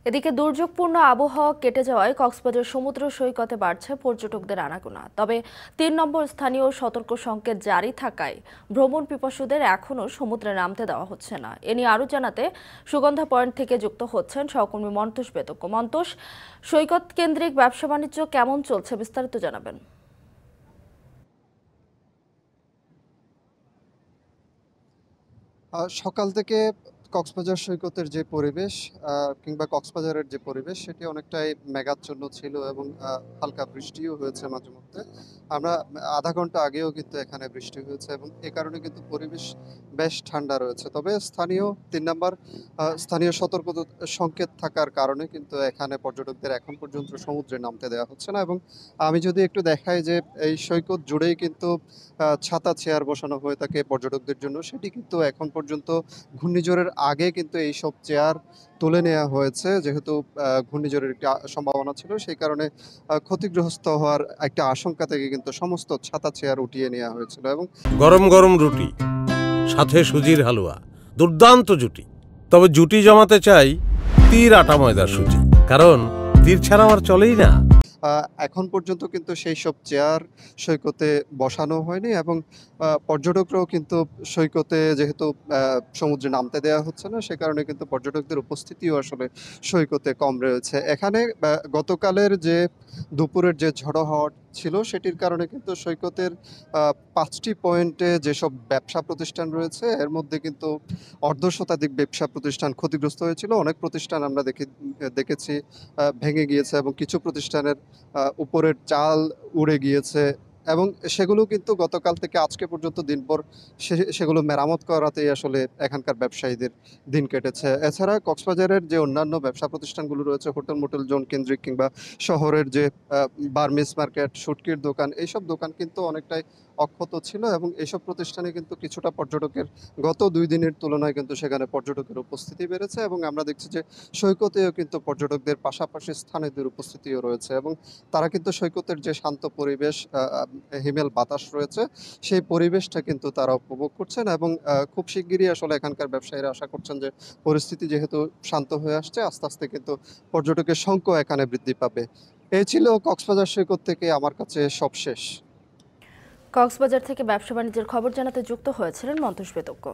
এদিকে দুর্যোগপূর্ণ আবহাওয়া কেটে যাওয়ায় কক্সবাজার সমুদ্র সৈকতে বাড়ছে পর্যটকদের আনাগোনা। তবে ৩ নম্বর স্থানীয় সতর্ক সংকেত জারি থাকায় ভ্রমণ পিপাসুদের এখনও সমুদ্রে নামতে দেওয়া হচ্ছে না। এ নিয়ে আরও জানাতে সুগন্ধা পয়েন্ট থেকে যুক্ত হচ্ছেন সহকর্মী মন্তোষ বেতক্য। মন্তোষ, সৈকত কেন্দ্রিক ব্যবসা বাণিজ্য কেমন চলছে, বিস্তারিত জানাবেন। সকাল থেকে কক্সবাজার সৈকতের যে পরিবেশ কিংবা কক্সবাজারের যে পরিবেশ সেটি অনেকটাই মেঘাচ্ছন্ন ছিল এবং হালকা বৃষ্টিও হয়েছে মাঝে মধ্যে। আমরা আধা ঘন্টা আগেও কিন্তু এখানে বৃষ্টি হয়েছে এবং এ কারণে কিন্তু পরিবেশ বেশ ঠান্ডা রয়েছে। তবে স্থানীয় ৩ নাম্বার স্থানীয় সতর্কতা সংকেত থাকার কারণে কিন্তু এখানে পর্যটকদের এখন পর্যন্ত সমুদ্রে নামতে দেওয়া হচ্ছে না। এবং আমি যদি একটু দেখাই যে এই সৈকত জুড়েই কিন্তু ছাতা চেয়ার বসানো হয়ে থাকে পর্যটকদের জন্য। সেটি কিন্তু এখন পর্যন্ত ঘূর্ণিঝড়ের আগে কিন্তু এইসব চেয়ার তুলে নেওয়া হয়েছে। যেহেতু ঘূর্ণিঝড়ের একটি সম্ভাবনা ছিল, সেই কারণে ক্ষতিগ্রস্ত হওয়ার একটা আশঙ্কা থেকে কিন্তু সমস্ত ছাতা চেয়ার উঠিয়ে নেওয়া হয়েছিল। এবং গরম গরম রুটি, সাথে সুজির হালুয়া, দুর্দান্ত জুটি। তবে জুটি জমাতে চাই তীর আটা ময়দার সুজি, কারণ তীর ছাড়া আমার চলেই না। এখন পর্যন্ত কিন্তু সেই সব চেয়ার সৈকতে বসানো হয়নি এবং পর্যটকরাও কিন্তু সৈকতে যেহেতু সমুদ্রে নামতে দেওয়া হচ্ছে না, সে কারণে কিন্তু পর্যটকদের উপস্থিতিও আসলে সৈকতে কম রয়েছে। এখানে গতকালের যে দুপুরের যে ঝড়ো হাওয়া ছিল সেটির কারণে কিন্তু সৈকতের ৫টি পয়েন্টে যেসব ব্যবসা প্রতিষ্ঠান রয়েছে এর মধ্যে কিন্তু অর্ধশতাধিক ব্যবসা প্রতিষ্ঠান ক্ষতিগ্রস্ত হয়েছিল। অনেক প্রতিষ্ঠান আমরা দেখেছি ভেঙে গিয়েছে এবং কিছু প্রতিষ্ঠানের উপরের চাল উড়ে গিয়েছে এবং সেগুলো কিন্তু গতকাল থেকে আজকে পর্যন্ত দিনভর সেগুলো মেরামত করাতেই আসলে এখানকার ব্যবসায়ীদের দিন কেটেছে। এছাড়া কক্সবাজারের যে অন্যান্য ব্যবসা প্রতিষ্ঠানগুলো রয়েছে, হোটেল মোটেল জোন কেন্দ্রিক কিংবা শহরের যে বার্মিস মার্কেট, শুটকির দোকান, এইসব দোকান কিন্তু অনেকটাই অক্ষত ছিল এবং এইসব প্রতিষ্ঠানে কিন্তু কিছুটা পর্যটকের গত ২ দিনের তুলনায় কিন্তু সেখানে পর্যটকের উপস্থিতি বেড়েছে এবং আমরা দেখছি যে সৈকতেও কিন্তু পর্যটকদের পাশাপাশি স্থানীয়দের উপস্থিতিও রয়েছে এবং তারা কিন্তু সৈকতের যে শান্ত পরিবেশ, হিমেল বাতাস রয়েছে, সেই পরিবেশটা কিন্তু তারা উপভোগ করছেন এবং খুব শিগগিরই আসলে এখানকার ব্যবসায়ীরা আশা করছেন যে পরিস্থিতি যেহেতু শান্ত হয়ে আসছে, আস্তে আস্তে কিন্তু পর্যটকের সংখ্যা এখানে বৃদ্ধি পাবে। এই ছিল কক্সবাজার সৈকত থেকে আমার কাছে সবশেষ। কক্সবাজার থেকে ব্যবসা বাণিজ্যের খবর জানাতে যুক্ত হয়েছিলেন মন্তোষ বেতক্য।